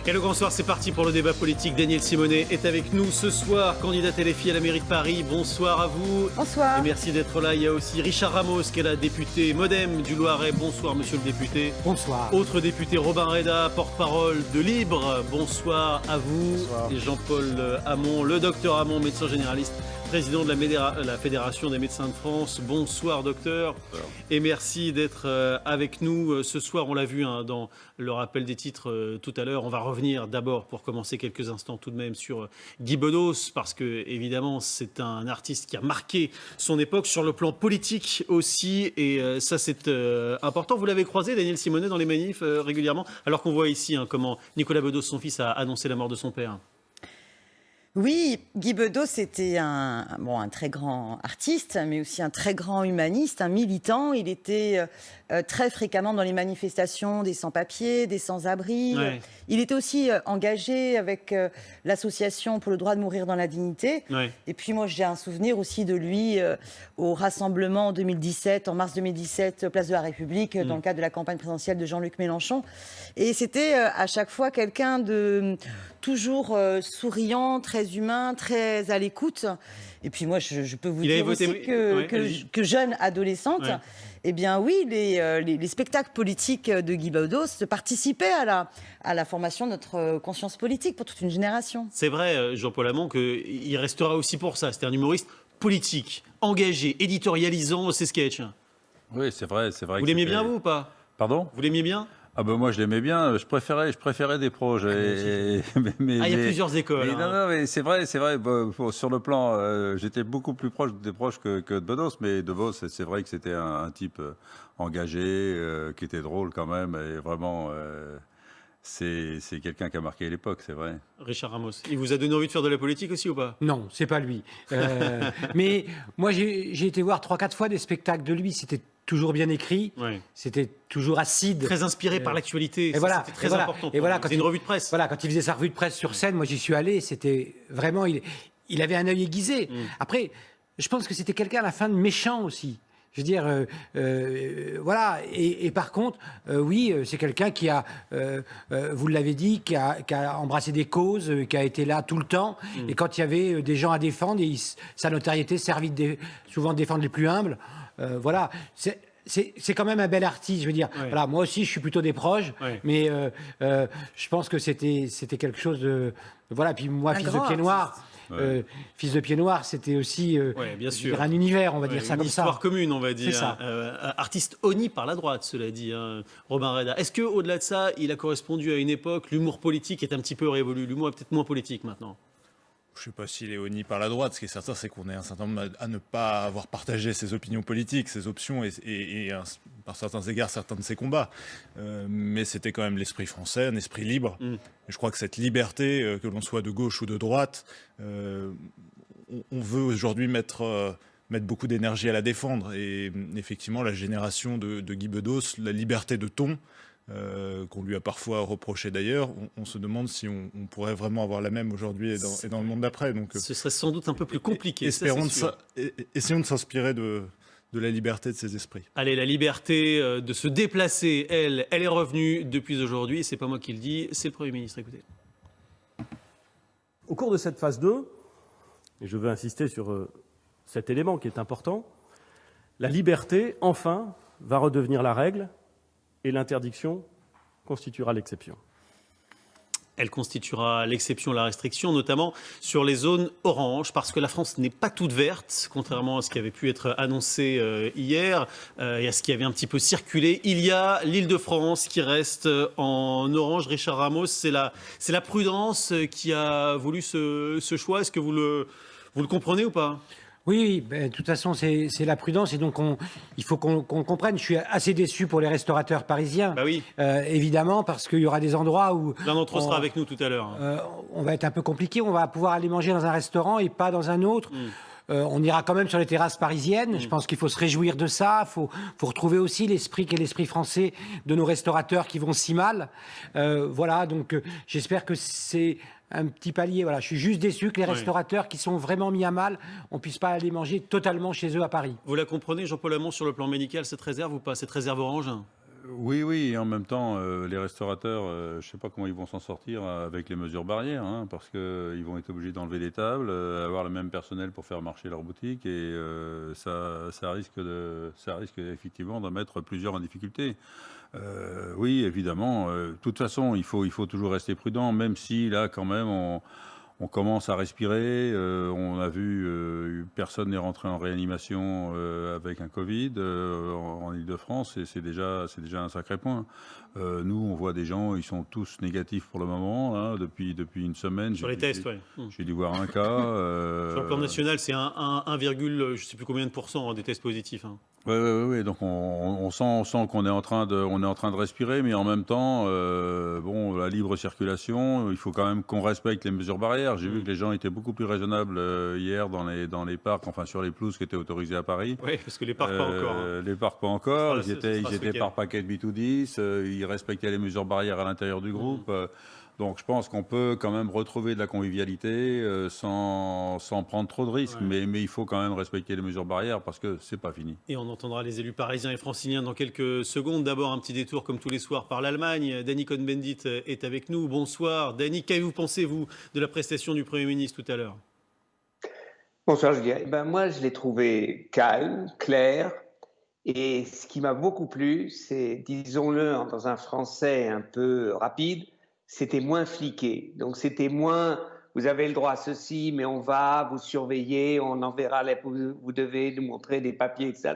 Et le grand soir, c'est parti pour le débat politique. Danielle Simonet est avec nous ce soir, candidate LFI à la mairie de Paris. Bonsoir à vous. Bonsoir. Et merci d'être là. Il y a aussi Richard Ramos, qui est la députée Modem du Loiret. Bonsoir, monsieur le député. Bonsoir. Autre député, Robin Reda, porte-parole de Libre. Bonsoir à vous. Bonsoir. Et Jean-Paul Hamon, le docteur Hamon, médecin généraliste, président de la Fédération des médecins de France. Bonsoir, docteur. Bonsoir. Et merci d'être avec nous ce soir. On l'a vu dans le rappel des titres tout à l'heure. On va revenir d'abord, pour commencer quelques instants tout de même, sur Guy Bedos, parce que évidemment c'est un artiste qui a marqué son époque sur le plan politique aussi, et ça c'est important. Vous l'avez croisé, Danielle Simonet, dans les manifs régulièrement, alors qu'on voit ici comment Nicolas Bedos, son fils, a annoncé la mort de son père. Oui, Guy Bedos était un très grand artiste, mais aussi un très grand humaniste, un militant. Il était très fréquemment dans les manifestations des sans-papiers, des sans-abri. Ouais. Il était aussi engagé avec l'association pour le droit de mourir dans la dignité. Ouais. Et puis moi, j'ai un souvenir aussi de lui au rassemblement en 2017, en mars 2017, place de la République, dans le cadre de la campagne présidentielle de Jean-Luc Mélenchon. Et c'était à chaque fois quelqu'un de toujours souriant, très humain, très à l'écoute. Et puis moi, je peux vous dire aussi que jeune adolescente, eh bien oui, les spectacles politiques de Guy Bedos participaient à la formation de notre conscience politique pour toute une génération. C'est vrai, Jean-Paul Hamon, qu'il restera aussi pour ça. C'était un humoriste politique, engagé, éditorialisant ses sketchs. Oui, c'est vrai. Vous l'aimiez bien, vous, ou pas? Pardon? Vous l'aimiez bien? Ah ben moi je l'aimais bien, je préférais des proches. Il y a plusieurs écoles. Non, mais c'est vrai. Sur le plan, j'étais beaucoup plus proche des proches que de Bedos, mais de Bedos, c'est vrai que c'était un type engagé, qui était drôle quand même, et vraiment, c'est quelqu'un qui a marqué l'époque, c'est vrai. Richard Ramos, il vous a donné envie de faire de la politique aussi ou pas? Non, c'est pas lui. Mais moi, j'ai été voir 3-4 fois des spectacles de lui. C'était toujours bien écrit. Ouais. C'était toujours acide. Très inspiré par l'actualité. C'était très important. Et voilà, c'est une revue de presse. Voilà, quand il faisait sa revue de presse sur scène, moi j'y suis allé. C'était vraiment, il avait un œil aiguisé. Après, je pense que c'était quelqu'un à la fin de méchant aussi. Je veux dire, voilà. Et par contre, oui, c'est quelqu'un qui a, vous l'avez dit, qui a embrassé des causes, qui a été là tout le temps. Et quand il y avait des gens à défendre, sa notoriété servit souvent de défendre les plus humbles. Voilà. C'est quand même un bel artiste, je veux dire. Ouais. Voilà, moi aussi, je suis plutôt des proches, mais je pense que c'était quelque chose de... Voilà, puis moi, fils de Pied Noir... Fils de Pied Noir, c'était aussi bien sûr. un univers, on va dire ça comme ça. Une histoire commune, on va dire. C'est ça. Artiste honni par la droite, cela dit, Robin Reda. Est-ce qu'au-delà de ça, il a correspondu à une époque, l'humour politique est un petit peu révolu, l'humour est peut-être moins politique maintenant? Je ne sais pas s'il est honni par la droite. Ce qui est certain, c'est qu'on est un certain nombre à ne pas avoir partagé ses opinions politiques, ses options et par certains égards, certains de ses combats. Mais c'était quand même l'esprit français, un esprit libre. Et je crois que cette liberté, que l'on soit de gauche ou de droite, on veut aujourd'hui mettre beaucoup d'énergie à la défendre. Et effectivement, la génération de Guy Bedos, la liberté de ton, qu'on lui a parfois reproché d'ailleurs, on se demande si on pourrait vraiment avoir la même aujourd'hui et dans le monde d'après. Donc, ce serait sans doute un peu plus compliqué. Essayons de s'inspirer de la liberté de ces esprits. Allez, la liberté de se déplacer, elle est revenue depuis aujourd'hui. C'est pas moi qui le dis, c'est le Premier ministre. Écoutez. Au cours de cette phase 2, et je veux insister sur cet élément qui est important, la liberté, enfin, va redevenir la règle et l'interdiction constituera l'exception. Elle constituera l'exception, la restriction, notamment sur les zones oranges, parce que la France n'est pas toute verte, contrairement à ce qui avait pu être annoncé hier et à ce qui avait un petit peu circulé. Il y a l'Île-de-France qui reste en orange. Richard Ramos, c'est la prudence qui a voulu ce choix. Est-ce que vous le comprenez ou pas ? Oui, de toute façon, c'est la prudence et donc il faut qu'on comprenne. Je suis assez déçu pour les restaurateurs parisiens, bah oui. Évidemment, parce qu'il y aura des endroits où... L'un d'entre eux sera avec nous tout à l'heure. On va être un peu compliqué, on va pouvoir aller manger dans un restaurant et pas dans un autre. On ira quand même sur les terrasses parisiennes. Je pense qu'il faut se réjouir de ça. Il faut retrouver aussi l'esprit qui est l'esprit français de nos restaurateurs qui vont si mal. Voilà, donc j'espère que c'est un petit palier. Voilà, je suis juste déçu que les restaurateurs qui sont vraiment mis à mal, on ne puisse pas aller manger totalement chez eux à Paris. Vous la comprenez, Jean-Paul Hamon, sur le plan médical, cette réserve ou pas, cette réserve orange ? Oui, et en même temps, les restaurateurs, je ne sais pas comment ils vont s'en sortir avec les mesures barrières, hein, parce qu'ils vont être obligés d'enlever des tables, avoir le même personnel pour faire marcher leur boutique, et ça risque effectivement d'en mettre plusieurs en difficulté. Oui, évidemment. De toute façon, il faut toujours rester prudent, même si là, quand même, on commence à respirer. On a vu, personne n'est rentré en réanimation avec un Covid en Ile-de-France, et c'est déjà un sacré point. Nous, on voit des gens, ils sont tous négatifs pour le moment, hein, depuis une semaine. Sur les tests, oui. J'ai dû voir un cas. Sur le plan national, c'est 1, je ne sais plus combien de pourcents des tests positifs. Hein. Oui. Donc on sent qu'on est en train de respirer, mais en même temps, la libre circulation, il faut quand même qu'on respecte les mesures barrières. J'ai vu que les gens étaient beaucoup plus raisonnables hier dans les parcs, enfin sur les pelouses qui étaient autorisées à Paris. Oui, parce que les parcs pas encore. Hein. Les parcs pas encore. Ils étaient week-end. par paquet de 8 ou 10. Ils respectaient les mesures barrières à l'intérieur du groupe. Donc je pense qu'on peut quand même retrouver de la convivialité sans prendre trop de risques. Ouais. Mais il faut quand même respecter les mesures barrières parce que c'est pas fini. Et on entendra les élus parisiens et franciliens dans quelques secondes. D'abord, un petit détour comme tous les soirs par l'Allemagne. Danny Cohn-Bendit est avec nous. Bonsoir. Danny, qu'avez-vous pensé, vous, de la prestation du Premier ministre tout à l'heure? Bonsoir Julien. Moi, je l'ai trouvé calme, clair. Et ce qui m'a beaucoup plu, c'est, disons-le dans un français un peu rapide, c'était moins fliqué. Donc c'était moins, vous avez le droit à ceci, mais on va vous surveiller, on enverra, vous devez nous montrer des papiers, etc.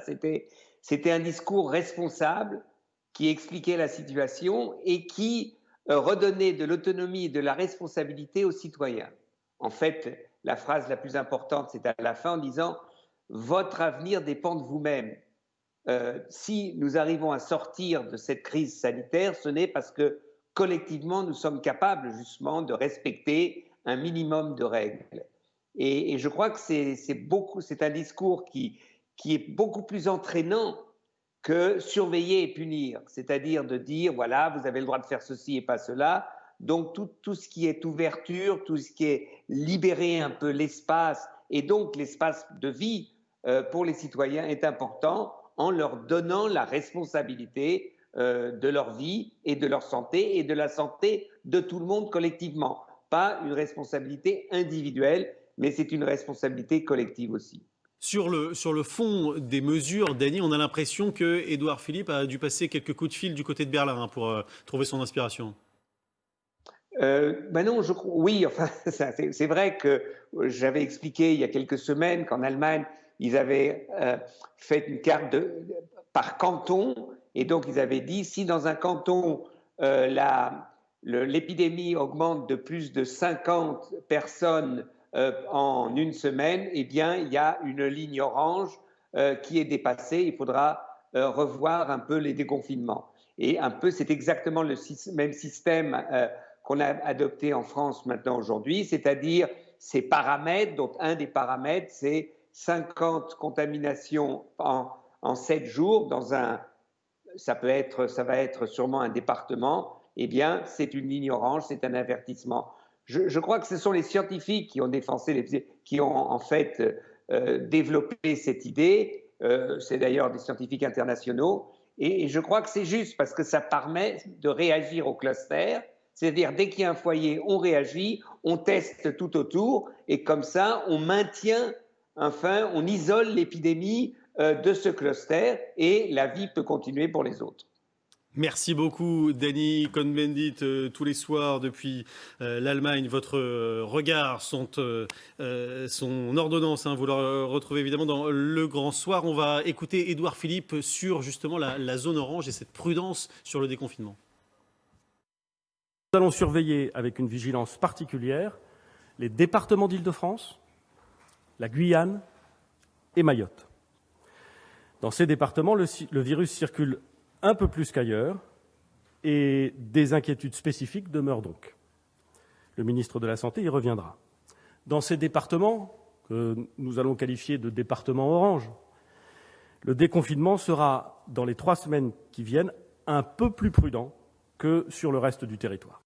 C'était un discours responsable qui expliquait la situation et qui redonnait de l'autonomie et de la responsabilité aux citoyens. En fait, la phrase la plus importante, c'est à la fin en disant « Votre avenir dépend de vous-même ». Si nous arrivons à sortir de cette crise sanitaire, ce n'est parce que collectivement, nous sommes capables justement de respecter un minimum de règles. Et je crois que c'est un discours qui est beaucoup plus entraînant que surveiller et punir. C'est-à-dire de dire, voilà, vous avez le droit de faire ceci et pas cela. Donc tout ce qui est ouverture, tout ce qui est libérer un peu l'espace, et donc l'espace de vie pour les citoyens est important en leur donnant la responsabilité de leur vie et de leur santé et de la santé de tout le monde collectivement. Pas une responsabilité individuelle, mais c'est une responsabilité collective aussi. Sur le fond des mesures, Danny, on a l'impression que Édouard Philippe a dû passer quelques coups de fil du côté de Berlin pour trouver son inspiration. Non, oui, enfin, c'est vrai que j'avais expliqué il y a quelques semaines qu'en Allemagne, ils avaient fait une carte par canton, et donc ils avaient dit si dans un canton l'épidémie augmente de plus de 50 personnes en une semaine, eh bien il y a une ligne orange qui est dépassée. Il faudra revoir un peu les déconfinements. Et un peu, c'est exactement le même système qu'on a adopté en France maintenant aujourd'hui, c'est-à-dire ces paramètres, dont un des paramètres, c'est 50 contaminations en 7 jours dans ça va être sûrement un département, eh bien, c'est une ligne orange, c'est un avertissement. Je crois que ce sont les scientifiques qui ont en fait développé cette idée. C'est d'ailleurs des scientifiques internationaux. Et je crois que c'est juste parce que ça permet de réagir au cluster. C'est-à-dire, dès qu'il y a un foyer, on réagit, on teste tout autour, et comme ça, on maintient, enfin, on isole l'épidémie de ce cluster, et la vie peut continuer pour les autres. Merci beaucoup, Danny Cohn-Bendit, tous les soirs depuis l'Allemagne. Votre regard, son ordonnance, vous la retrouvez évidemment dans Le Grand Soir. On va écouter Édouard Philippe sur justement la zone orange et cette prudence sur le déconfinement. Nous allons surveiller avec une vigilance particulière les départements d'Île-de-France, la Guyane et Mayotte. Dans ces départements, le virus circule un peu plus qu'ailleurs et des inquiétudes spécifiques demeurent donc. Le ministre de la Santé y reviendra. Dans ces départements, que nous allons qualifier de départements orange, le déconfinement sera, dans les 3 semaines qui viennent, un peu plus prudent que sur le reste du territoire.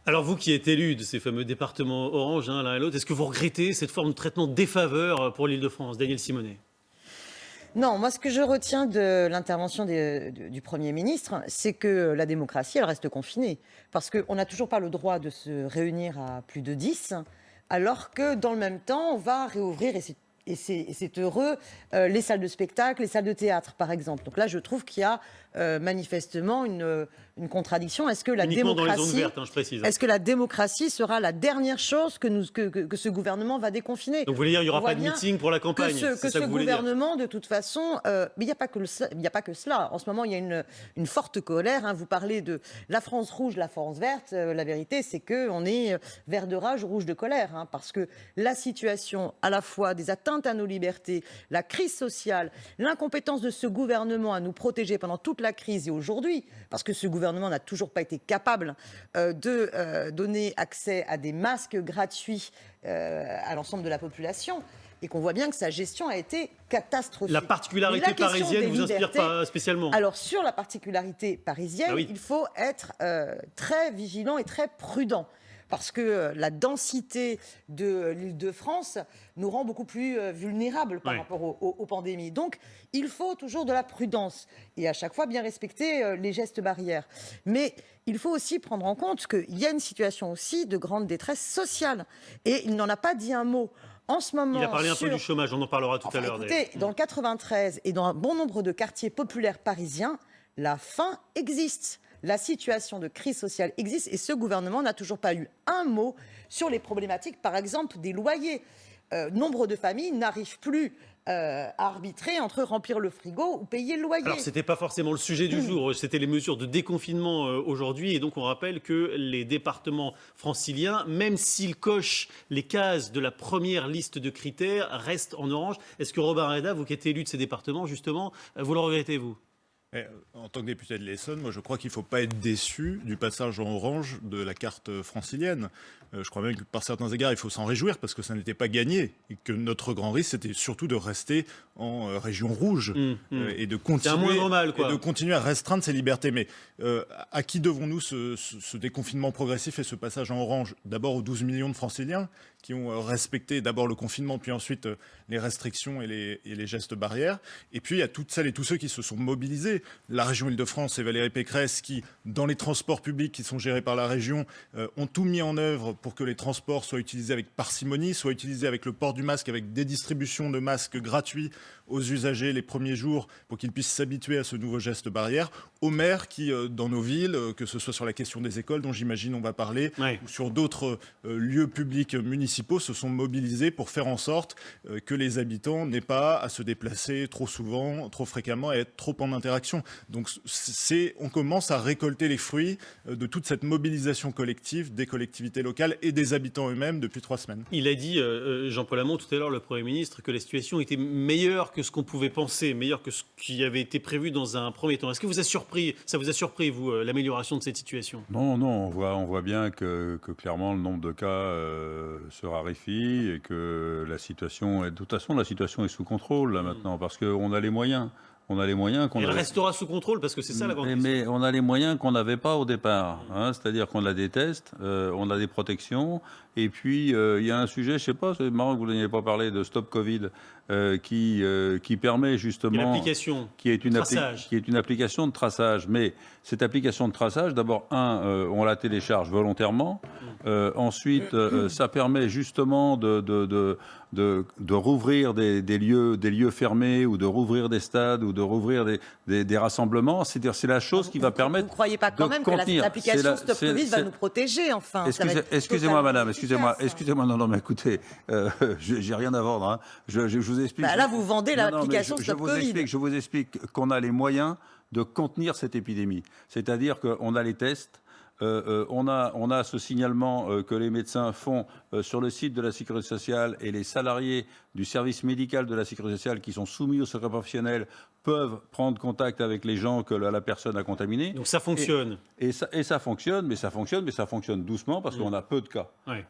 Alors vous qui êtes élu de ces fameux départements orange, l'un et l'autre, est-ce que vous regrettez cette forme de traitement défaveur pour l'Île-de-France, Daniel Simonet? Non, moi, ce que je retiens de l'intervention du Premier ministre, c'est que la démocratie, elle reste confinée. Parce qu'on n'a toujours pas le droit de se réunir à plus de 10, alors que dans le même temps, on va réouvrir, et c'est heureux, les salles de spectacle, les salles de théâtre, par exemple. Donc là, je trouve qu'il y a manifestement une contradiction. Est-ce que la Uniquement dans les zones démocratie, vertes, je précise. est-ce que la démocratie sera la dernière chose que ce gouvernement va déconfiner? Donc vous voulez dire qu'il n'y aura On voit pas de bien meeting pour la campagne? que c'est ça ce que vous voulez dire? gouvernement, de toute façon, mais il n'y a pas que cela. En ce moment, il y a une forte colère. Hein. Vous parlez de la France rouge, la France verte. La vérité, c'est qu'on est vert de rage, rouge de colère. Hein, parce que la situation, à la fois des atteintes à nos libertés, la crise sociale, l'incompétence de ce gouvernement à nous protéger pendant toute la crise et aujourd'hui, parce que ce gouvernement n'a toujours pas été capable de donner accès à des masques gratuits à l'ensemble de la population, et qu'on voit bien que sa gestion a été catastrophique. La particularité parisienne ne vous inspire pas spécialement? Alors, sur la particularité parisienne, oui. il faut être très vigilant et très prudent. Parce que la densité de l'Île-de-France nous rend beaucoup plus vulnérables par rapport aux pandémies. Donc, il faut toujours de la prudence et à chaque fois bien respecter les gestes barrières. Mais il faut aussi prendre en compte qu'il y a une situation aussi de grande détresse sociale. Et il n'en a pas dit un mot. En ce moment, il a parlé un peu du chômage, on en parlera tout à l'heure. Écoutez, dans le 93 et dans un bon nombre de quartiers populaires parisiens, la faim existe. La situation de crise sociale existe et ce gouvernement n'a toujours pas eu un mot sur les problématiques, par exemple, des loyers. Nombre de familles n'arrivent plus à arbitrer entre remplir le frigo ou payer le loyer. Alors, ce n'était pas forcément le sujet du jour, c'était les mesures de déconfinement aujourd'hui. Et donc, on rappelle que les départements franciliens, même s'ils cochent les cases de la première liste de critères, restent en orange. Est-ce que Robin Reda, vous qui êtes élu de ces départements, justement, vous le regrettez, vous ? En tant que député de l'Essonne, moi je crois qu'il ne faut pas être déçu du passage en orange de la carte francilienne. Je crois même que par certains égards, il faut s'en réjouir parce que ça n'était pas gagné. Et que notre grand risque, c'était surtout de rester en région rouge et de continuer, un moindre mal, quoi. Et de continuer à restreindre ses libertés. Mais à qui devons-nous ce déconfinement progressif et ce passage en orange? D'abord aux 12 millions de franciliens qui ont respecté d'abord le confinement, puis ensuite les restrictions et les gestes barrières. Et puis, il y a toutes celles et tous ceux qui se sont mobilisés. La région Île-de-France et Valérie Pécresse qui, dans les transports publics qui sont gérés par la région, ont tout mis en œuvre pour que les transports soient utilisés avec parcimonie, soient utilisés avec le port du masque, avec des distributions de masques gratuits aux usagers les premiers jours pour qu'ils puissent s'habituer à ce nouveau geste barrière. Aux maires qui, dans nos villes, que ce soit sur la question des écoles, dont j'imagine on va parler, ou sur d'autres lieux publics municipaux, se sont mobilisés pour faire en sorte que les habitants n'aient pas à se déplacer trop souvent, trop fréquemment, et être trop en interaction. Donc on commence à récolter les fruits de toute cette mobilisation collective des collectivités locales et des habitants eux-mêmes depuis 3 semaines. Il a dit, Jean-Paul Hamon, tout à l'heure, le Premier ministre, que la situation était meilleure que ce qu'on pouvait penser, meilleure que ce qui avait été prévu dans un premier temps. Est-ce que ça vous a surpris, vous, l'amélioration de cette situation? Non, on voit bien que clairement le nombre de cas se raréfie et que la situation, de toute façon, la situation est sous contrôle là maintenant parce qu'on a les moyens. On a les moyens qu'on Elle restera sous contrôle parce que c'est ça la grande question. Mais on a les moyens qu'on n'avait pas au départ. Hein, c'est-à-dire qu'on a des tests, on a des protections. Et puis, il y a un sujet, je ne sais pas, c'est marrant que vous n'ayez pas parlé de Stop Covid, qui permet justement... qui est une application de traçage. Mais cette application de traçage, d'abord, on la télécharge volontairement. Ensuite, ça permet justement de rouvrir des lieux fermés ou de rouvrir des stades ou de rouvrir des rassemblements. C'est-à-dire, c'est la chose qui va permettre. Vous ne croyez pas quand même que l'application Stop Covid va nous protéger, enfin? Excusez-moi, madame, excusez-moi, non, mais écoutez, j'ai rien à vendre. Hein. Je vous explique. Là, vous vendez l'application Stop Covid. Je vous explique qu'on a les moyens de contenir cette épidémie. C'est-à-dire qu'on a les tests. On a ce signalement que les médecins font sur le site de la Sécurité sociale et les salariés du service médical de la Sécurité sociale qui sont soumis au secret professionnel peuvent prendre contact avec les gens que la personne a contaminés. Donc ça fonctionne. Et ça fonctionne, mais ça fonctionne doucement parce qu'on a peu de cas. Ouais.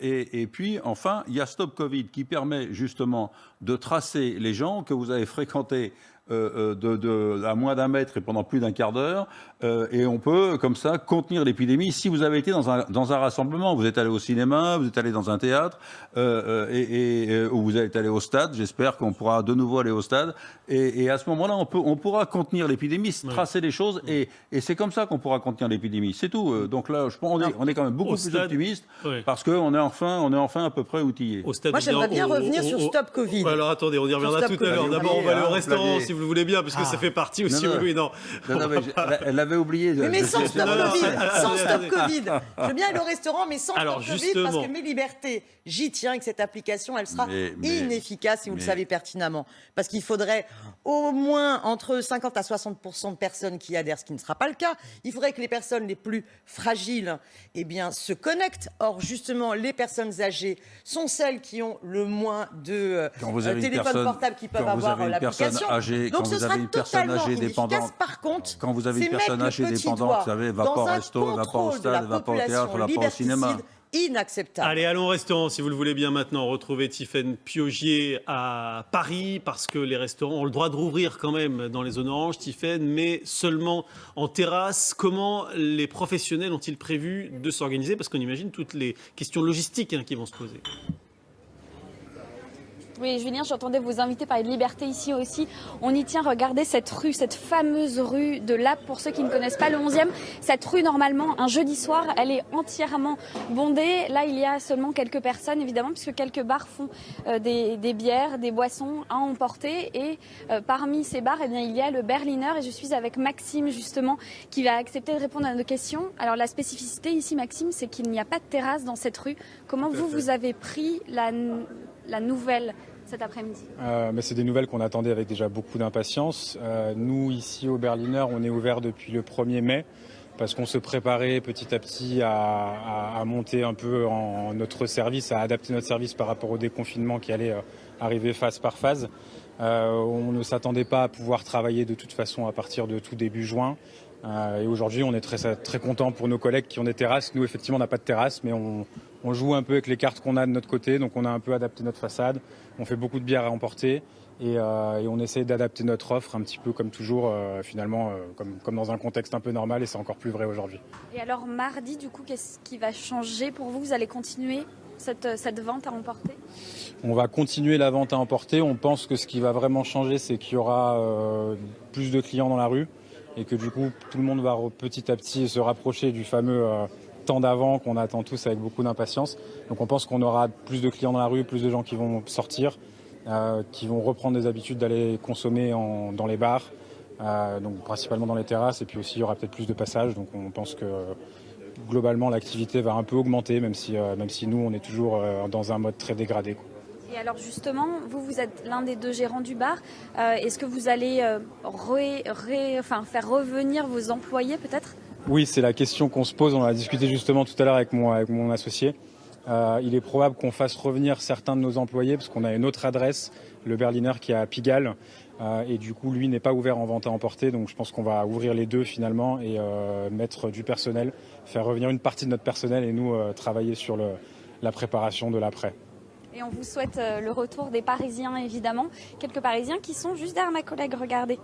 Et puis, enfin, il y a Stop Covid qui permet justement de tracer les gens que vous avez fréquentés à moins d'1 mètre et pendant plus d'1 quart d'heure, et on peut comme ça contenir l'épidémie. Si vous avez été dans un rassemblement, vous êtes allé au cinéma, vous êtes allé dans un théâtre, ou vous êtes allé au stade, j'espère qu'on pourra de nouveau aller au stade, et à ce moment-là on pourra contenir l'épidémie, tracer les choses, et c'est comme ça qu'on pourra contenir l'épidémie, c'est tout. Donc là je pense on est quand même beaucoup plus optimiste, parce qu'on est enfin à peu près outillé. Moi j'aimerais bien revenir sur Stop Covid. Alors attendez, on y reviendra tout à l'heure. D'abord on va aller au restaurant si vous le voulez bien, parce que ça fait partie aussi. Non. Elle l'avait oublié. Mais sans Stop Covid. Je veux bien aller au restaurant, mais sans Stop Covid, parce que mes libertés, j'y tiens, que cette application, elle sera inefficace, et vous le savez pertinemment. Parce qu'il faudrait au moins entre 50 à 60% de personnes qui adhèrent, ce qui ne sera pas le cas. Il faudrait que les personnes les plus fragiles se connectent. Or, justement, les personnes âgées sont celles qui ont le moins de téléphones portables qui peuvent avoir l'application. Donc, ce sera totalement inefficace. Par contre, quand vous avez une personne âgée dépendante, vous savez, va pas au resto, va pas au stade, va pas au théâtre, va pas au cinéma. Inacceptable. Allez, allons au restaurant, si vous le voulez bien maintenant. Retrouver Tiffaine Piogier à Paris, parce que les restaurants ont le droit de rouvrir quand même dans les zones oranges, Tiffaine, mais seulement en terrasse. Comment les professionnels ont-ils prévu de s'organiser? Parce qu'on imagine toutes les questions logistiques qui vont se poser. Oui, Julien, j'entendais vos invités parler de liberté ici aussi. On y tient, regardez cette rue, cette fameuse rue de Lappe, pour ceux qui ne connaissent pas le 11e. Cette rue, normalement, un jeudi soir, elle est entièrement bondée. Là, il y a seulement quelques personnes, évidemment, puisque quelques bars font des bières, des boissons à emporter. Et parmi ces bars, eh bien, il y a le Berliner. Et je suis avec Maxime, justement, qui va accepter de répondre à nos questions. Alors, la spécificité ici, Maxime, c'est qu'il n'y a pas de terrasse dans cette rue. Comment vous avez pris la nouvelle cet après-midi? C'est des nouvelles qu'on attendait avec déjà beaucoup d'impatience. Nous, ici au Berliner, on est ouvert depuis le 1er mai parce qu'on se préparait petit à petit à monter un peu notre service, à adapter notre service par rapport au déconfinement qui allait arriver phase par phase. On ne s'attendait pas à pouvoir travailler de toute façon à partir de tout début juin. Et aujourd'hui, on est très content pour nos collègues qui ont des terrasses. Nous, effectivement, on n'a pas de terrasse, mais on joue un peu avec les cartes qu'on a de notre côté. Donc, on a un peu adapté notre façade. On fait beaucoup de bières à emporter et on essaie d'adapter notre offre un petit peu comme toujours, finalement, comme dans un contexte un peu normal. Et c'est encore plus vrai aujourd'hui. Et alors, mardi, du coup, qu'est-ce qui va changer pour vous? Vous allez continuer cette vente à emporter? On va continuer la vente à emporter. On pense que ce qui va vraiment changer, c'est qu'il y aura plus de clients dans la rue. Et que du coup, tout le monde va petit à petit se rapprocher du fameux temps d'avant qu'on attend tous avec beaucoup d'impatience. Donc on pense qu'on aura plus de clients dans la rue, plus de gens qui vont sortir, qui vont reprendre des habitudes d'aller consommer dans les bars, donc principalement dans les terrasses. Et puis aussi, il y aura peut-être plus de passages. Donc on pense que globalement, l'activité va un peu augmenter, même si nous, on est toujours dans un mode très dégradé, quoi. Et alors justement, vous êtes l'un des 2 gérants du bar. Est-ce que vous allez faire revenir vos employés peut-être? Oui, c'est la question qu'on se pose. On a discuté justement tout à l'heure avec mon associé. Il est probable qu'on fasse revenir certains de nos employés parce qu'on a une autre adresse, le Berliner, qui est à Pigalle. Et du coup, lui n'est pas ouvert en vente à emporter. Donc je pense qu'on va ouvrir les deux finalement et mettre du personnel, faire revenir une partie de notre personnel et nous travailler sur la préparation de l'après. Et on vous souhaite le retour des Parisiens, évidemment. Quelques Parisiens qui sont juste derrière ma collègue, regardez.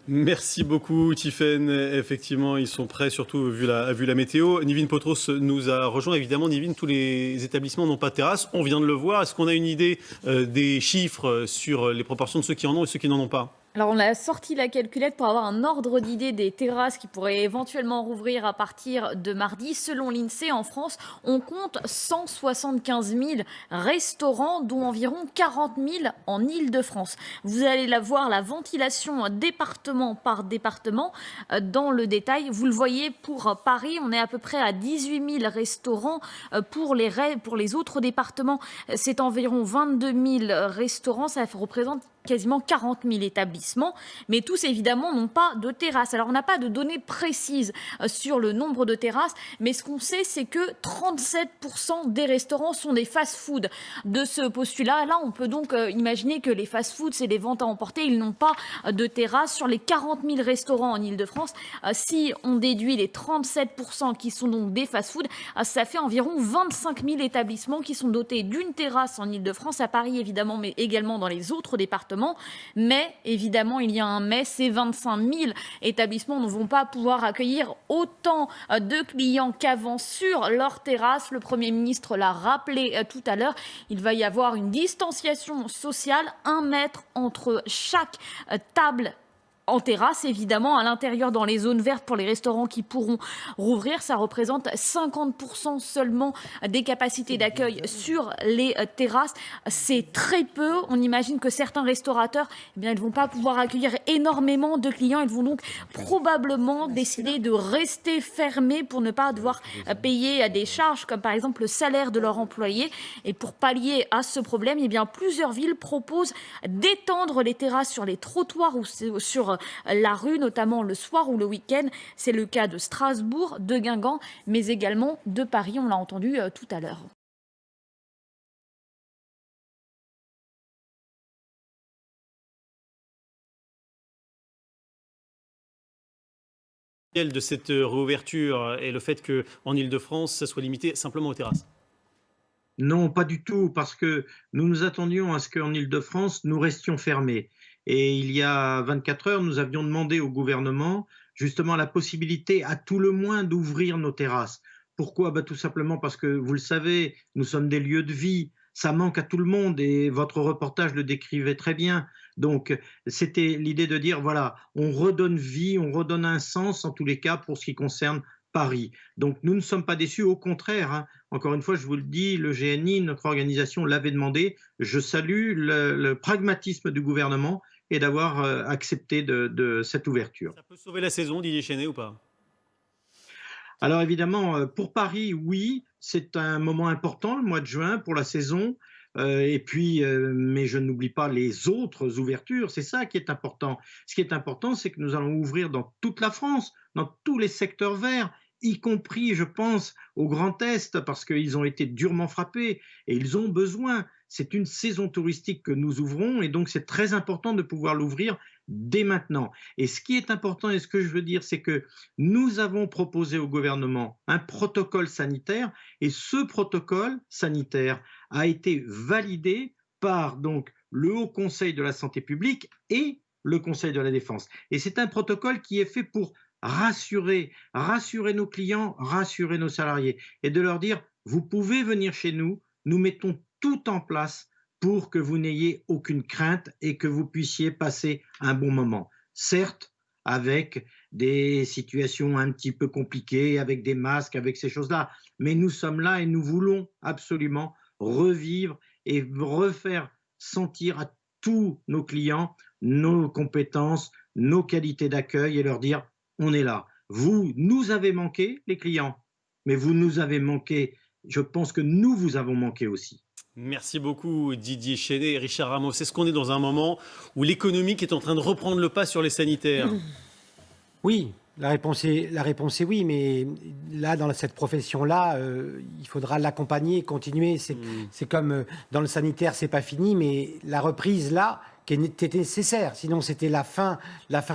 Merci beaucoup, Tiffaine. Effectivement, ils sont prêts, surtout vu la météo. Nivine Potros nous a rejoint. Évidemment, Nivine, tous les établissements n'ont pas de terrasse. On vient de le voir. Est-ce qu'on a une idée des chiffres sur les proportions de ceux qui en ont et ceux qui n'en ont pas ? Alors on a sorti la calculette pour avoir un ordre d'idée des terrasses qui pourraient éventuellement rouvrir à partir de mardi. Selon l'INSEE, en France, on compte 175 000 restaurants, dont environ 40 000 en Île-de-France. Vous allez voir la ventilation département par département dans le détail. Vous le voyez, pour Paris, on est à peu près à 18 000 restaurants. Pour les autres départements, c'est environ 22 000 restaurants. Ça représente quasiment 40 000 établissements. établissements, mais tous évidemment n'ont pas de terrasse. Alors on n'a pas de données précises sur le nombre de terrasses, mais ce qu'on sait, c'est que 37% des restaurants sont des fast-food. De ce postulat-là, on peut donc imaginer que les fast-food, c'est des ventes à emporter, ils n'ont pas de terrasse. Sur les 40 000 restaurants en Ile-de-France, si on déduit les 37% qui sont donc des fast-food, ça fait environ 25 000 établissements qui sont dotés d'une terrasse en Ile-de-France, à Paris évidemment, mais également dans les autres départements. Mais évidemment, il y a un mais, ces 25 000 établissements ne vont pas pouvoir accueillir autant de clients qu'avant sur leur terrasse. Le Premier ministre l'a rappelé tout à l'heure, il va y avoir une distanciation sociale, 1 mètre entre chaque table en terrasse, évidemment, à l'intérieur dans les zones vertes pour les restaurants qui pourront rouvrir. Ça représente 50% seulement des capacités d'accueil sur les terrasses. C'est très peu. On imagine que certains restaurateurs, eh bien, ils ne vont pas pouvoir accueillir énormément de clients. Ils vont donc probablement décider de rester fermés pour ne pas devoir payer des charges comme par exemple le salaire de leurs employés. Et pour pallier à ce problème, eh bien, plusieurs villes proposent d'étendre les terrasses sur les trottoirs ou sur la rue, notamment le soir ou le week-end. C'est le cas de Strasbourg, de Guingamp, mais également de Paris, on l'a entendu tout à l'heure. De cette réouverture et le fait qu'en Ile-de-France, ça soit limité simplement aux terrasses? Non, pas du tout, parce que nous nous attendions à ce qu'en Ile-de-France, nous restions fermés. Et il y a 24 heures, nous avions demandé au gouvernement justement la possibilité, à tout le moins, d'ouvrir nos terrasses. Pourquoi? Tout simplement parce que, vous le savez, nous sommes des lieux de vie, ça manque à tout le monde et votre reportage le décrivait très bien. Donc, c'était l'idée de dire, voilà, on redonne vie, on redonne un sens, en tous les cas, pour ce qui concerne Paris. Donc, nous ne sommes pas déçus, au contraire, hein. Encore une fois, je vous le dis, le GNI, notre organisation, l'avait demandé. Je salue le pragmatisme du gouvernement et d'avoir accepté de cette ouverture. Ça peut sauver la saison, Didier Chénet, ou pas? Alors évidemment, pour Paris, oui, c'est un moment important, le mois de juin, pour la saison. Et puis, mais je n'oublie pas les autres ouvertures, c'est ça qui est important. Ce qui est important, c'est que nous allons ouvrir dans toute la France, dans tous les secteurs verts, y compris, je pense, au Grand Est, parce qu'ils ont été durement frappés et ils ont besoin. C'est une saison touristique que nous ouvrons et donc c'est très important de pouvoir l'ouvrir dès maintenant. Et ce qui est important et ce que je veux dire, c'est que nous avons proposé au gouvernement un protocole sanitaire et ce protocole sanitaire a été validé par donc le Haut Conseil de la santé publique et le Conseil de la défense. Et c'est un protocole qui est fait pour rassurer nos clients, rassurer nos salariés et de leur dire, vous pouvez venir chez nous, nous mettons tout en place pour que vous n'ayez aucune crainte et que vous puissiez passer un bon moment. Certes, avec des situations un petit peu compliquées, avec des masques, avec ces choses-là, mais nous sommes là et nous voulons absolument revivre et refaire sentir à tous nos clients nos compétences, nos qualités d'accueil et leur dire, on est là. Vous nous avez manqué, les clients, mais vous nous avez manqué. Je pense que nous vous avons manqué aussi. Merci beaucoup Didier Chénet et Richard Ramos. Est-ce qu'on est dans un moment où l'économique est en train de reprendre le pas sur les sanitaires? Oui, la réponse est oui, mais là, dans cette profession-là, il faudra l'accompagner, continuer. C'est comme dans le sanitaire, c'est pas fini, mais la reprise, là, qui était nécessaire. Sinon, c'était la fin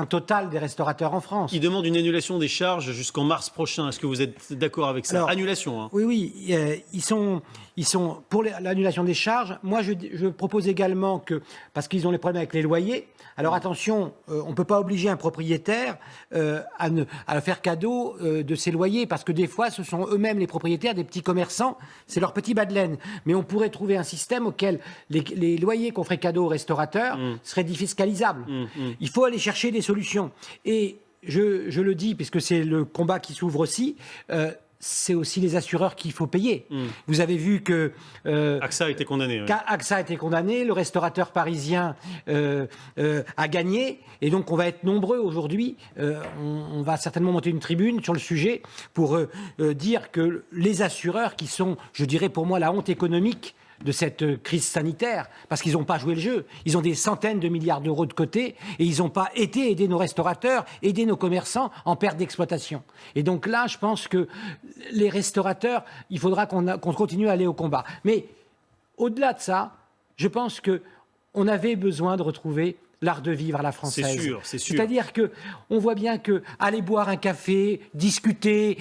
totale des restaurateurs en France. Ils demandent une annulation des charges jusqu'en mars prochain. Est-ce que vous êtes d'accord avec ça? Alors, annulation, hein. Oui, ils sont pour l'annulation des charges. Moi, je propose également que, parce qu'ils ont les problèmes avec les loyers, alors attention, on ne peut pas obliger un propriétaire à faire cadeau de ses loyers, parce que des fois, ce sont eux-mêmes les propriétaires des petits commerçants, c'est leur petit bas de laine. Mais on pourrait trouver un système auquel les loyers qu'on ferait cadeau aux restaurateurs seraient défiscalisables. Il faut aller chercher des solutions. Et je le dis, puisque c'est le combat qui s'ouvre aussi, c'est aussi les assureurs qu'il faut payer. Vous avez vu que AXA a été condamné. Oui. AXA a été condamné, le restaurateur parisien a gagné, et donc on va être nombreux aujourd'hui. On va certainement monter une tribune sur le sujet pour dire que les assureurs, qui sont, je dirais pour moi, la honte économique de cette crise sanitaire, parce qu'ils n'ont pas joué le jeu. Ils ont des centaines de milliards d'euros de côté et ils n'ont pas été aider nos restaurateurs, aider nos commerçants en perte d'exploitation. Et donc là, je pense que les restaurateurs, il faudra qu'on continue à aller au combat. Mais au-delà de ça, je pense qu'on avait besoin de retrouver l'art de vivre à la française. C'est sûr, c'est sûr. C'est-à-dire que on voit bien que aller boire un café, discuter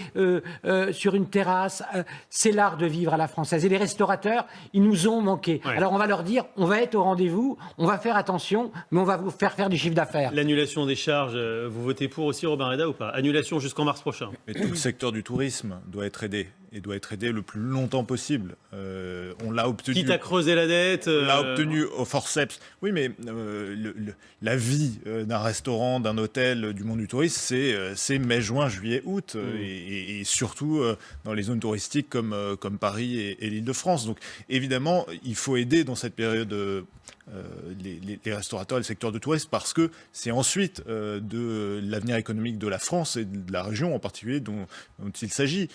sur une terrasse, c'est l'art de vivre à la française. Et les restaurateurs, ils nous ont manqué. Ouais. Alors on va leur dire, on va être au rendez-vous, on va faire attention, mais on va vous faire du chiffre d'affaires. L'annulation des charges, vous votez pour aussi, Robin Reda, ou pas? Annulation jusqu'en mars prochain. Mais tout le secteur du tourisme doit être aidé. Et doit être aidé le plus longtemps possible. On l'a obtenu. Quitte à creuser la dette. On l'a obtenu au forceps. Oui, mais la vie d'un restaurant, d'un hôtel, du monde du tourisme, c'est mai, juin, juillet, août. Et surtout dans les zones touristiques comme Paris et l'Île-de-France. Donc évidemment, il faut aider dans cette période les restaurateurs et le secteur du tourisme parce que c'est ensuite de l'avenir économique de la France et de la région en particulier dont il s'agit.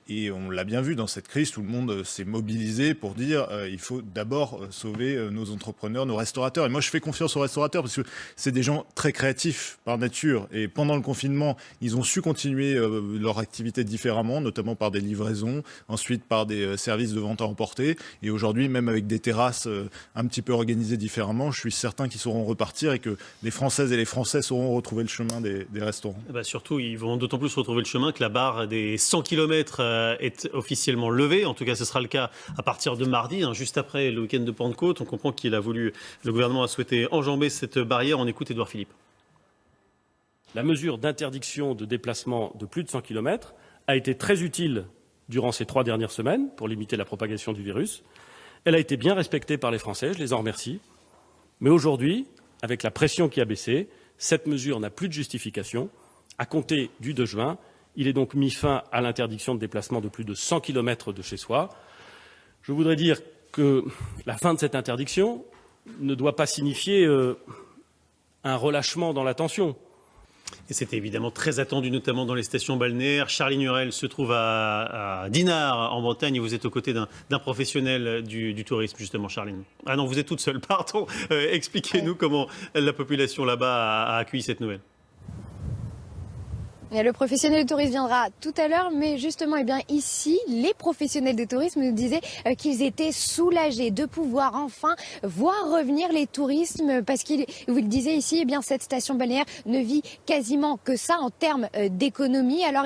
Et on l'a bien vu dans cette crise, tout le monde s'est mobilisé pour dire il faut d'abord sauver nos entrepreneurs, nos restaurateurs. Et moi, je fais confiance aux restaurateurs parce que c'est des gens très créatifs par nature. Et pendant le confinement, ils ont su continuer leur activité différemment, notamment par des livraisons, ensuite par des services de vente à emporter. Et aujourd'hui, même avec des terrasses un petit peu organisées différemment, je suis certain qu'ils sauront repartir et que les Françaises et les Français sauront retrouver le chemin des restaurants. Bah surtout, ils vont d'autant plus retrouver le chemin que la barre des 100 km est officiellement levée. En tout cas, ce sera le cas à partir de mardi, juste après le week-end de Pentecôte. On comprend le gouvernement a souhaité enjamber cette barrière. On écoute Édouard Philippe. La mesure d'interdiction de déplacement de plus de 100 km a été très utile durant ces 3 dernières semaines pour limiter la propagation du virus. Elle a été bien respectée par les Français, je les en remercie. Mais aujourd'hui, avec la pression qui a baissé, cette mesure n'a plus de justification. À compter du 2 juin, il est donc mis fin à l'interdiction de déplacement de plus de 100 km de chez soi. Je voudrais dire que la fin de cette interdiction ne doit pas signifier un relâchement dans la tension. Et c'était évidemment très attendu, notamment dans les stations balnéaires. Charline Hurel se trouve à Dinard, en Bretagne, et vous êtes aux côtés d'un professionnel du tourisme, justement, Charline. Ah non, vous êtes toute seule, pardon. Expliquez-nous comment la population là-bas a accueilli cette nouvelle. Le professionnel de tourisme viendra tout à l'heure, mais justement, ici, les professionnels de tourisme nous disaient qu'ils étaient soulagés de pouvoir enfin voir revenir les touristes, parce qu'ils vous le disaient ici, cette station balnéaire ne vit quasiment que ça en termes d'économie. Alors,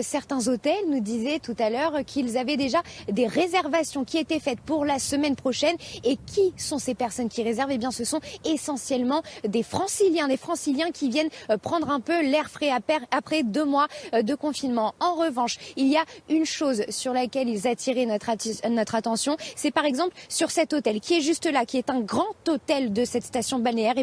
certains hôtels nous disaient tout à l'heure qu'ils avaient déjà des réservations qui étaient faites pour la semaine prochaine. Et qui sont ces personnes qui réservent? Ce sont essentiellement des Franciliens qui viennent prendre un peu l'air frais après 2 mois de confinement. En revanche, il y a une chose sur laquelle ils attiraient notre attention, c'est par exemple sur cet hôtel qui est juste là, qui est un grand hôtel de cette station balnéaire.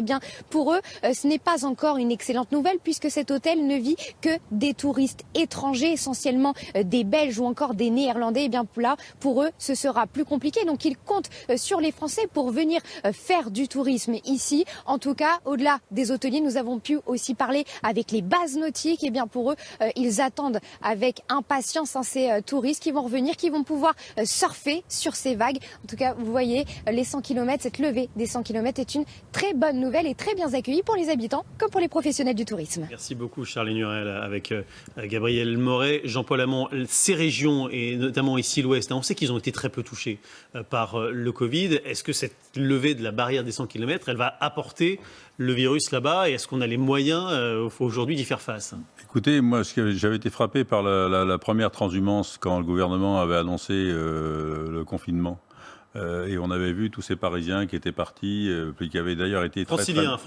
Pour eux, ce n'est pas encore une excellente nouvelle puisque cet hôtel ne vit que des touristes étrangers, essentiellement des Belges ou encore des Néerlandais. Là, pour eux, ce sera plus compliqué. Donc, ils comptent sur les Français pour venir faire du tourisme ici. En tout cas, au-delà des hôteliers, nous avons pu aussi parler avec les bases nautiques. Pour eux, ils attendent avec impatience ces touristes qui vont revenir, qui vont pouvoir surfer sur ces vagues. En tout cas, vous voyez, les 100 km, cette levée des 100 km est une très bonne nouvelle et très bien accueillie pour les habitants comme pour les professionnels du tourisme. Merci beaucoup, Charline Hurel, avec Gabriel Moret, Jean-Paul Hamon. Ces régions, et notamment ici l'Ouest, on sait qu'ils ont été très peu touchés par le Covid. Est-ce que cette levée de la barrière des 100 km, elle va apporter le virus là-bas, et est-ce qu'on a les moyens aujourd'hui d'y faire face? Écoutez, moi j'avais été frappé par la première transhumance quand le gouvernement avait annoncé le confinement. Et on avait vu tous ces Parisiens qui étaient partis, qui avaient d'ailleurs été franciliens,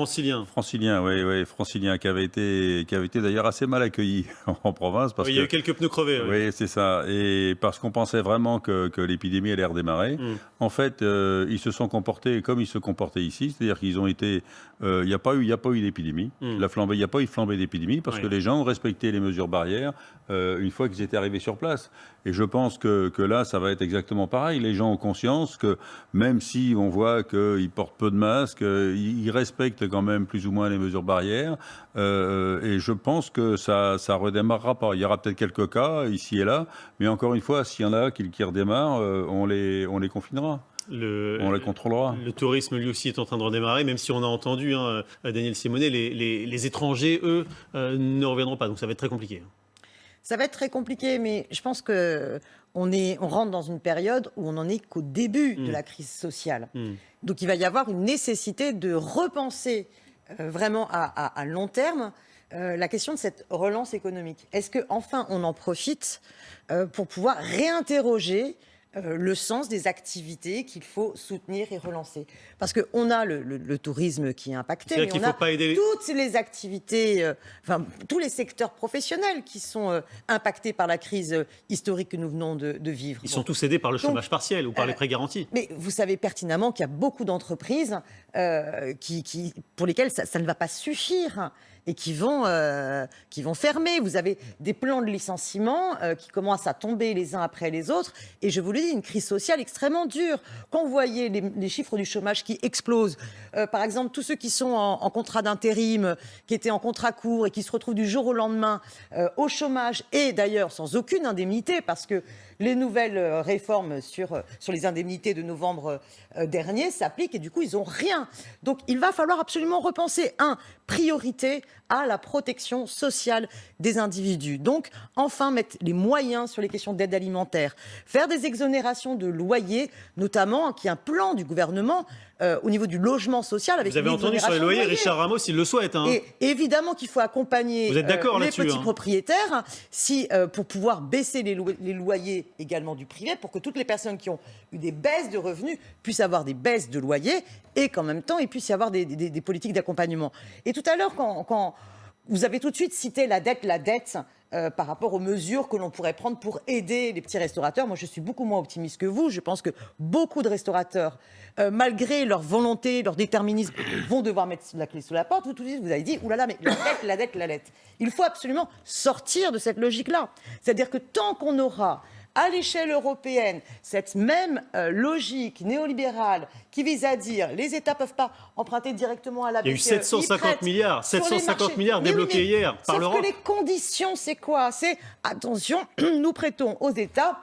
qui avaient été d'ailleurs assez mal accueillis en province. Il y a eu quelques pneus crevés. Oui, c'est ça. Et parce qu'on pensait vraiment que l'épidémie allait redémarrer. En fait, ils se sont comportés comme ils se comportaient ici, c'est-à-dire qu'ils ont été. Il n'y a pas eu d'épidémie. Il n'y a pas eu de flambée d'épidémie parce que les gens ont respecté les mesures barrières une fois qu'ils étaient arrivés sur place. Et je pense que là, ça va être exactement pareil. Les gens ont conscience que même si on voit qu'ils portent peu de masques, ils respectent quand même plus ou moins les mesures barrières. Et je pense que ça redémarrera pas. Il y aura peut-être quelques cas ici et là, mais encore une fois, s'il y en a qui redémarrent, on les confinera. On les contrôlera. Le tourisme, lui aussi, est en train de redémarrer, même si on a entendu Daniel Simonet, les étrangers, eux, ne reviendront pas. Donc ça va être très compliqué. Ça va être très compliqué, mais je pense qu'on rentre dans une période où on n'en est qu'au début de la crise sociale. Donc il va y avoir une nécessité de repenser vraiment à long terme la question de cette relance économique. Est-ce qu'enfin on en profite pour pouvoir réinterroger le sens des activités qu'il faut soutenir et relancer. Parce qu'on a le tourisme qui est impacté, mais on a toutes les activités, tous les secteurs professionnels qui sont impactés par la crise historique que nous venons de vivre. Ils sont tous aidés par le chômage partiel ou par les prêts garantis. Mais vous savez pertinemment qu'il y a beaucoup d'entreprises pour lesquelles ça ne va pas suffire et qui vont fermer. Vous avez des plans de licenciement qui commencent à tomber les uns après les autres. Et je vous le dis, une crise sociale extrêmement dure. Quand vous voyez les chiffres du chômage qui explosent, par exemple, tous ceux qui sont en contrat d'intérim, qui étaient en contrat court et qui se retrouvent du jour au lendemain au chômage, et d'ailleurs sans aucune indemnité, parce que les nouvelles réformes sur les indemnités de novembre dernier s'appliquent et du coup, ils n'ont rien. Donc, il va falloir absolument repenser, priorité à la protection sociale des individus. Donc, enfin, mettre les moyens sur les questions d'aide alimentaire, faire des exonérations de loyers, notamment, qui est un plan du gouvernement au niveau du logement social. Avec vous avez entendu sur les loyers, Richard Ramos, il le souhaite. Et évidemment qu'il faut accompagner les petits propriétaires pour pouvoir baisser les loyers également du privé, pour que toutes les personnes qui ont eu des baisses de revenus puissent avoir des baisses de loyer et qu'en même temps, il puisse y avoir des politiques d'accompagnement. Et tout à l'heure, quand vous avez tout de suite cité la dette par rapport aux mesures que l'on pourrait prendre pour aider les petits restaurateurs. Moi, je suis beaucoup moins optimiste que vous. Je pense que beaucoup de restaurateurs, malgré leur volonté, leur déterminisme, vont devoir mettre la clé sous la porte. Vous, tout de suite, vous avez dit, oulala, mais la dette. Il faut absolument sortir de cette logique-là. C'est-à-dire que tant qu'on aura à l'échelle européenne, cette même logique néolibérale qui vise à dire les États ne peuvent pas emprunter directement à la BCE. Il y a eu 750 milliards débloqués hier par l'Europe. Sauf que les conditions, c'est quoi? C'est, attention, nous prêtons aux États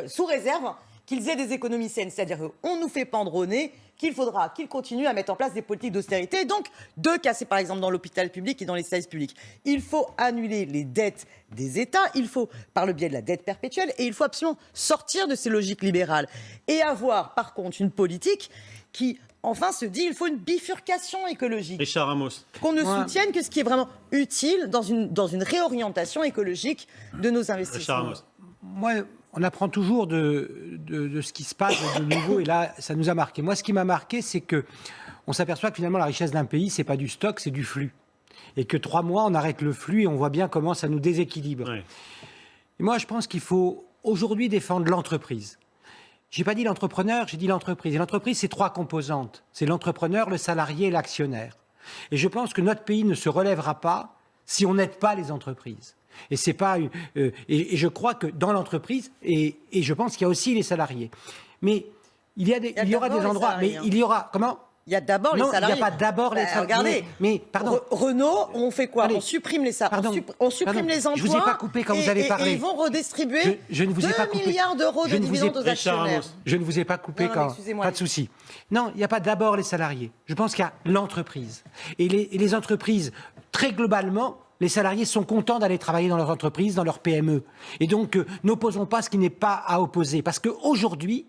sous réserve qu'ils aient des économies saines. C'est-à-dire qu'on nous fait pendre au nez qu'il faudra qu'ils continuent à mettre en place des politiques d'austérité, et donc de casser par exemple dans l'hôpital public et dans les services publics. Il faut annuler les dettes des États, il faut par le biais de la dette perpétuelle, et il faut absolument sortir de ces logiques libérales et avoir par contre une politique qui enfin se dit il faut une bifurcation écologique. Richard Ramos. Qu'on ne soutienne que ce qui est vraiment utile dans une réorientation écologique de nos investissements. Richard Ramos. Moi, on apprend toujours de ce qui se passe de nouveau, et là, ça nous a marqué. Moi, ce qui m'a marqué, c'est qu'on s'aperçoit que finalement, la richesse d'un pays, c'est pas du stock, c'est du flux. Et que 3 mois, on arrête le flux et on voit bien comment ça nous déséquilibre. Ouais. Et moi, je pense qu'il faut aujourd'hui défendre l'entreprise. J'ai pas dit l'entrepreneur, j'ai dit l'entreprise. Et l'entreprise, c'est 3 composantes. C'est l'entrepreneur, le salarié et l'actionnaire. Et je pense que notre pays ne se relèvera pas si on n'aide pas les entreprises. Et c'est pas et je crois que dans l'entreprise et je pense qu'il y a aussi les salariés. Mais il y aura des endroits. Mais il y aura comment? Il y a d'abord les salariés. Il n'y a pas d'abord les salariés. Regardez, mais pardon. Renault, on fait quoi? On supprime les salariés. On supprime les emplois. Je vous ai pas coupé quand vous avez parlé. Et ils vont redistribuer 2 milliards d'euros de dividendes aux actionnaires. Je ne vous ai pas coupé quand. Pas de souci. Non, il n'y a pas d'abord les salariés. Je pense qu'il y a l'entreprise. Et les entreprises, très globalement, les salariés sont contents d'aller travailler dans leur entreprise, dans leur PME. Et donc, n'opposons pas ce qui n'est pas à opposer. Parce qu'aujourd'hui,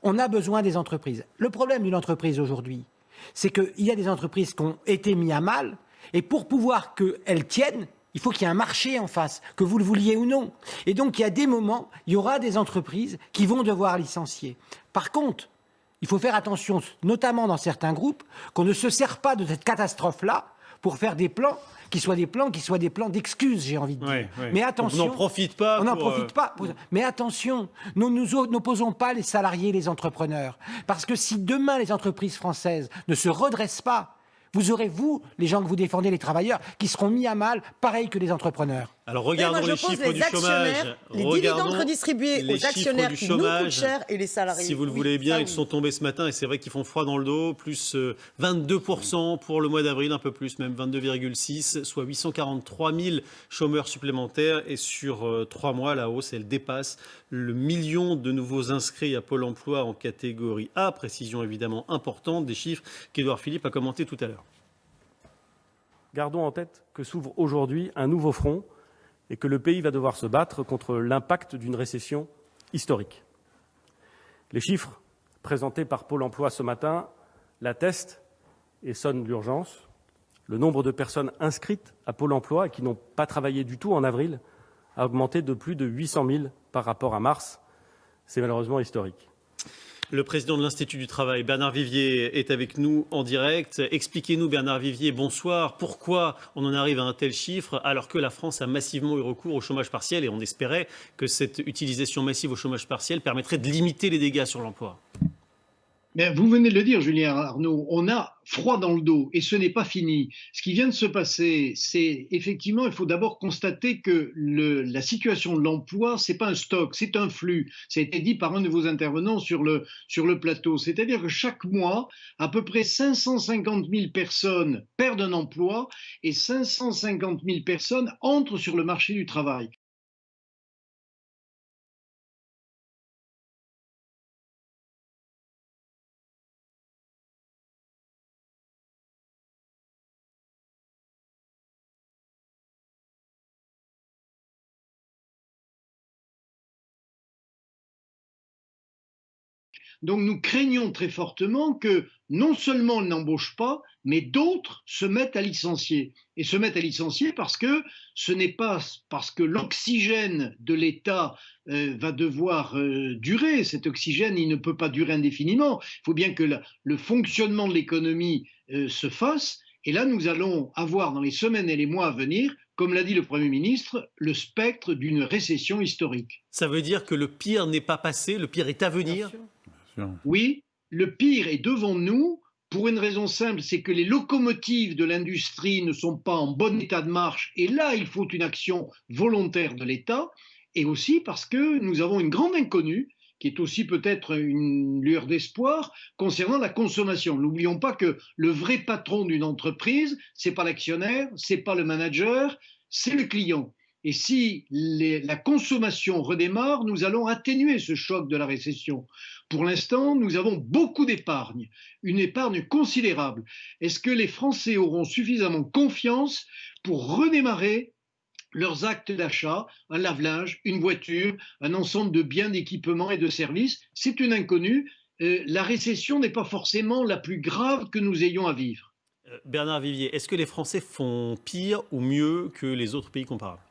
on a besoin des entreprises. Le problème d'une entreprise aujourd'hui, c'est qu'il y a des entreprises qui ont été mises à mal. Et pour pouvoir qu'elles tiennent, il faut qu'il y ait un marché en face, que vous le vouliez ou non. Et donc, il y a des moments, il y aura des entreprises qui vont devoir licencier. Par contre, il faut faire attention, notamment dans certains groupes, qu'on ne se sert pas de cette catastrophe-là pour faire des plans qui soient des plans d'excuses, j'ai envie de dire. Ouais. Mais attention, on n'en profite pas. Mais attention, nous n'opposons pas les salariés et les entrepreneurs. Parce que si demain les entreprises françaises ne se redressent pas, vous aurez, les gens que vous défendez, les travailleurs, qui seront mis à mal, pareil que les entrepreneurs. Alors regardons les chiffres du chômage. Les dividendes redistribués aux actionnaires qui nous coûtent cher et les salariés. Si vous le voulez bien, ils sont tombés ce matin et c'est vrai qu'ils font froid dans le dos. Plus 22% pour le mois d'avril, un peu plus, même 22,6, soit 843 000 chômeurs supplémentaires. Et sur 3 mois, la hausse, elle dépasse le million de nouveaux inscrits à Pôle emploi en catégorie A. Précision évidemment importante des chiffres qu'Édouard Philippe a commenté tout à l'heure. Gardons en tête que s'ouvre aujourd'hui un nouveau front et que le pays va devoir se battre contre l'impact d'une récession historique. Les chiffres présentés par Pôle emploi ce matin l'attestent et sonnent l'urgence. Le nombre de personnes inscrites à Pôle emploi et qui n'ont pas travaillé du tout en avril a augmenté de plus de 800 000 par rapport à mars. C'est malheureusement historique. Le président de l'Institut du Travail, Bernard Vivier, est avec nous en direct. Expliquez-nous, Bernard Vivier, bonsoir. Pourquoi on en arrive à un tel chiffre alors que la France a massivement eu recours au chômage partiel et on espérait que cette utilisation massive au chômage partiel permettrait de limiter les dégâts sur l'emploi? Mais vous venez de le dire, Julien Arnaud, on a froid dans le dos et ce n'est pas fini. Ce qui vient de se passer, c'est effectivement, il faut d'abord constater que la situation de l'emploi, c'est pas un stock, c'est un flux. Ça a été dit par un de vos intervenants sur le plateau. C'est-à-dire que chaque mois, à peu près 550 000 personnes perdent un emploi et 550 000 personnes entrent sur le marché du travail. Donc nous craignons très fortement que non seulement on n'embauche pas, mais d'autres se mettent à licencier. Et se mettent à licencier parce que ce n'est pas parce que l'oxygène de l'État va devoir durer. Cet oxygène, il ne peut pas durer indéfiniment. Il faut bien que le fonctionnement de l'économie se fasse. Et là, nous allons avoir dans les semaines et les mois à venir, comme l'a dit le Premier ministre, le spectre d'une récession historique. Ça veut dire que le pire n'est pas passé, le pire est à venir? Oui, le pire est devant nous pour une raison simple, c'est que les locomotives de l'industrie ne sont pas en bon état de marche et là, il faut une action volontaire de l'État et aussi parce que nous avons une grande inconnue qui est aussi peut-être une lueur d'espoir concernant la consommation. N'oublions pas que le vrai patron d'une entreprise, c'est pas l'actionnaire, c'est pas le manager, c'est le client. Et si la consommation redémarre, nous allons atténuer ce choc de la récession. Pour l'instant, nous avons beaucoup d'épargne, une épargne considérable. Est-ce que les Français auront suffisamment confiance pour redémarrer leurs actes d'achat, un lave-linge, une voiture, un ensemble de biens, d'équipements et de services? C'est une inconnue. La récession n'est pas forcément la plus grave que nous ayons à vivre. Bernard Vivier, est-ce que les Français font pire ou mieux que les autres pays comparables?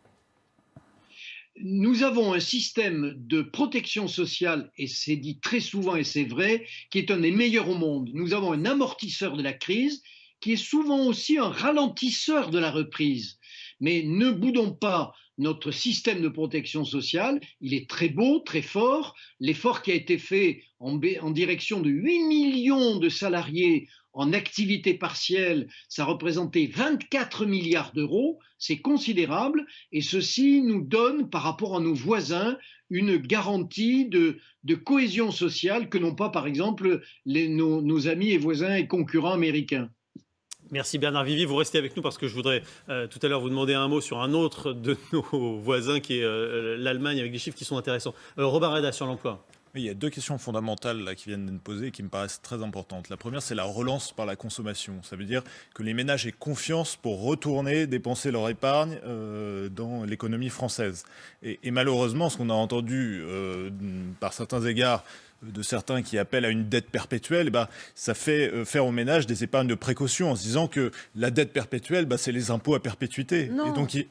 Nous avons un système de protection sociale, et c'est dit très souvent et c'est vrai, qui est un des meilleurs au monde. Nous avons un amortisseur de la crise qui est souvent aussi un ralentisseur de la reprise. Mais ne boudons pas notre système de protection sociale, il est très beau, très fort. L'effort qui a été fait en direction de 8 millions de salariés en activité partielle, ça représentait 24 milliards d'euros, c'est considérable, et ceci nous donne, par rapport à nos voisins, une garantie de cohésion sociale que n'ont pas, par exemple, nos amis et voisins et concurrents américains. Merci Bernard Vivier, vous restez avec nous parce que je voudrais tout à l'heure vous demander un mot sur un autre de nos voisins qui est l'Allemagne avec des chiffres qui sont intéressants. Robin Reda sur l'emploi. Oui, il y a deux questions fondamentales là, qui viennent d'être posées et qui me paraissent très importantes. La première, c'est la relance par la consommation. Ça veut dire que les ménages aient confiance pour retourner dépenser leur épargne dans l'économie française. Et malheureusement, ce qu'on a entendu par certains égards de certains qui appellent à une dette perpétuelle, ça fait faire aux ménages des épargnes de précaution en se disant que la dette perpétuelle, c'est les impôts à perpétuité. Non. Et donc,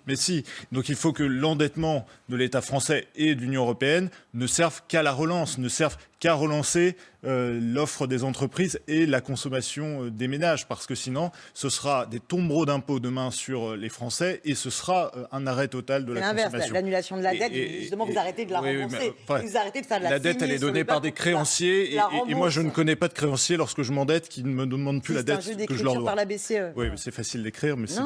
donc il faut que l'endettement de l'État français et de l'Union européenne ne serve qu'à la relance, ne serve qu'à relancer l'offre des entreprises et la consommation des ménages, parce que sinon, ce sera des tombereaux d'impôts demain sur les Français et ce sera un arrêt total de la consommation. C'est l'inverse, l'annulation de la dette, justement, vous arrêtez de la rembourser. Vous arrêtez de faire de la dette, elle est donnée par des créanciers et moi, je ne connais pas de créanciers lorsque je m'endette qui ne me demandent plus la dette que je leur dois. Par la BCE. Oui, c'est facile d'écrire, mais c'est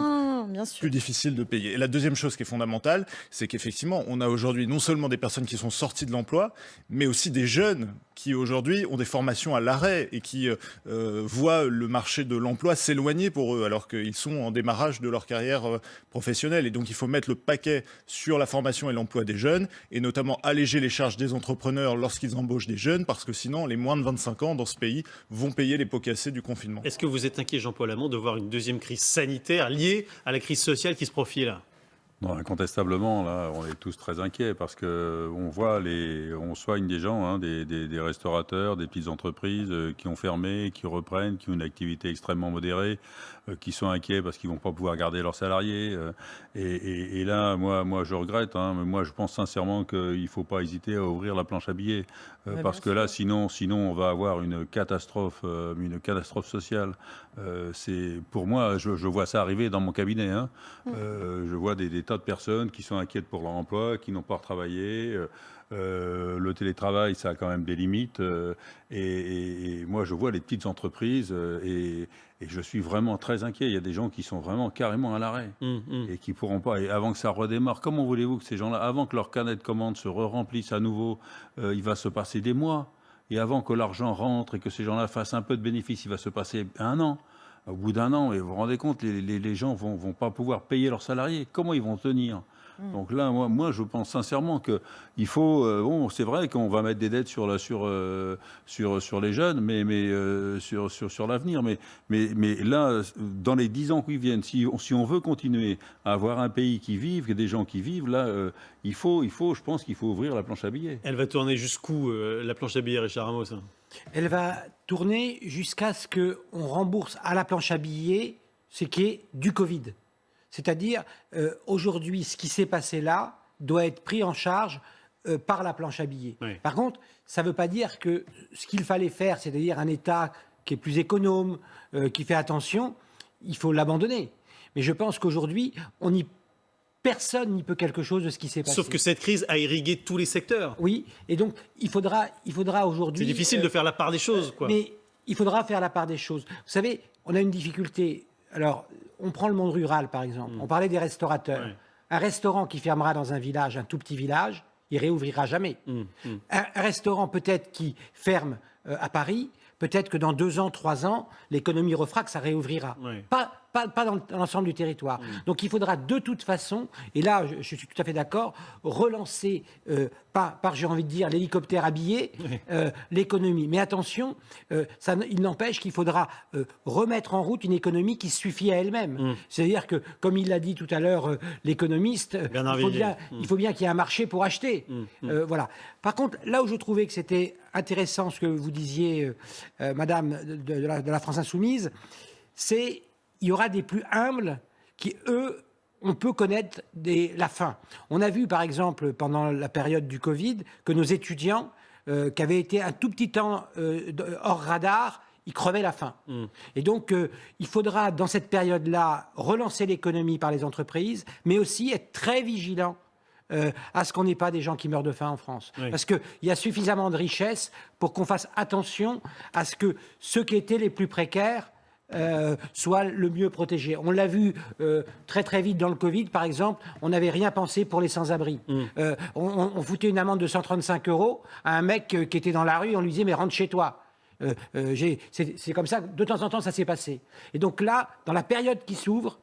plus difficile de payer. Et la deuxième chose qui est fondamentale, c'est qu'effectivement, on a aujourd'hui non seulement des personnes qui sont sorties de l'emploi, mais aussi des jeunes qui aujourd'hui ont des formations à l'arrêt et qui voient le marché de l'emploi s'éloigner pour eux alors qu'ils sont en démarrage de leur carrière professionnelle. Et donc il faut mettre le paquet sur la formation et l'emploi des jeunes et notamment alléger les charges des entrepreneurs lorsqu'ils embauchent des jeunes parce que sinon les moins de 25 ans dans ce pays vont payer les pots cassés du confinement. Est-ce que vous êtes inquiet, Jean-Paul Hamon, de voir une deuxième crise sanitaire liée à la crise sociale qui se profile ? Non, incontestablement, là, on est tous très inquiets parce que on soigne des gens, des restaurateurs, des petites entreprises qui ont fermé, qui reprennent, qui ont une activité extrêmement modérée, qui sont inquiets parce qu'ils vont pas pouvoir garder leurs salariés. Et là, moi, je regrette. Mais moi, je pense sincèrement qu'il faut pas hésiter à ouvrir la planche à billets parce que là, sinon, on va avoir une catastrophe sociale. C'est pour moi, je vois ça arriver dans mon cabinet. Je vois des tas de personnes qui sont inquiètes pour leur emploi, qui n'ont pas retravaillé. Le télétravail, ça a quand même des limites. Et moi, je vois les petites entreprises et je suis vraiment très inquiet. Il y a des gens qui sont vraiment carrément à l'arrêt et qui pourront pas. Et avant que ça redémarre, comment voulez-vous que ces gens-là, avant que leur carnet de commandes se remplisse à nouveau, il va se passer des mois. Et avant que l'argent rentre et que ces gens-là fassent un peu de bénéfice, il va se passer un an. Au bout d'un an, et vous vous rendez compte, les gens vont pas pouvoir payer leurs salariés. Comment ils vont tenir ? Donc là, moi, je pense sincèrement qu'il faut. C'est vrai qu'on va mettre des dettes sur les jeunes, mais sur l'avenir. Mais là, dans les 10 ans qui viennent, si on veut continuer à avoir un pays qui vive, des gens qui vivent, là, je pense qu'il faut ouvrir la planche à billets. Elle va tourner jusqu'où la planche à billets, Richard Ramos ? Elle va tourner jusqu'à ce qu'on rembourse à la planche à billets ce qui est du Covid. C'est-à-dire, aujourd'hui, ce qui s'est passé là doit être pris en charge par la planche à billets. Oui. Par contre, ça ne veut pas dire que ce qu'il fallait faire, c'est-à-dire un État qui est plus économe, qui fait attention, il faut l'abandonner. Mais je pense qu'aujourd'hui, personne n'y peut quelque chose de ce qui s'est passé. Sauf que cette crise a irrigué tous les secteurs. Oui, et donc il faudra aujourd'hui... C'est difficile de faire la part des choses, quoi. Mais il faudra faire la part des choses. Vous savez, on a une difficulté. Alors, on prend le monde rural, par exemple. On parlait des restaurateurs. Ouais. Un restaurant qui fermera dans un village, un tout petit village, il réouvrira jamais. Un restaurant peut-être qui ferme à Paris, peut-être que dans 2 ans, 3 ans, l'économie refera que ça réouvrira. Ouais. Pas dans l'ensemble du territoire. Donc il faudra de toute façon, et là je suis tout à fait d'accord, relancer, par j'ai envie de dire, l'hélicoptère habillé, l'économie. Mais attention, il n'empêche qu'il faudra remettre en route une économie qui suffit à elle-même. C'est-à-dire que, comme il l'a dit tout à l'heure, l'économiste, il faut bien qu'il y ait un marché pour acheter. Voilà. Par contre, là où je trouvais que c'était intéressant ce que vous disiez, Madame de la France Insoumise, c'est il y aura des plus humbles qui, eux, on peut connaître la faim. On a vu, par exemple, pendant la période du Covid, que nos étudiants, qui avaient été un tout petit temps hors radar, ils crevaient la faim. Et donc, il faudra, dans cette période-là, relancer l'économie par les entreprises, mais aussi être très vigilant à ce qu'on n'ait pas des gens qui meurent de faim en France. Oui. Parce qu'il y a suffisamment de richesses pour qu'on fasse attention à ce que ceux qui étaient les plus précaires soit le mieux protégé. On l'a vu très très vite dans le Covid, par exemple, on n'avait rien pensé pour les sans-abri. On foutait une amende de 135 € à un mec qui était dans la rue, on lui disait mais rentre chez toi. C'est comme ça, de temps en temps ça s'est passé. Et donc là, dans la période qui s'ouvre,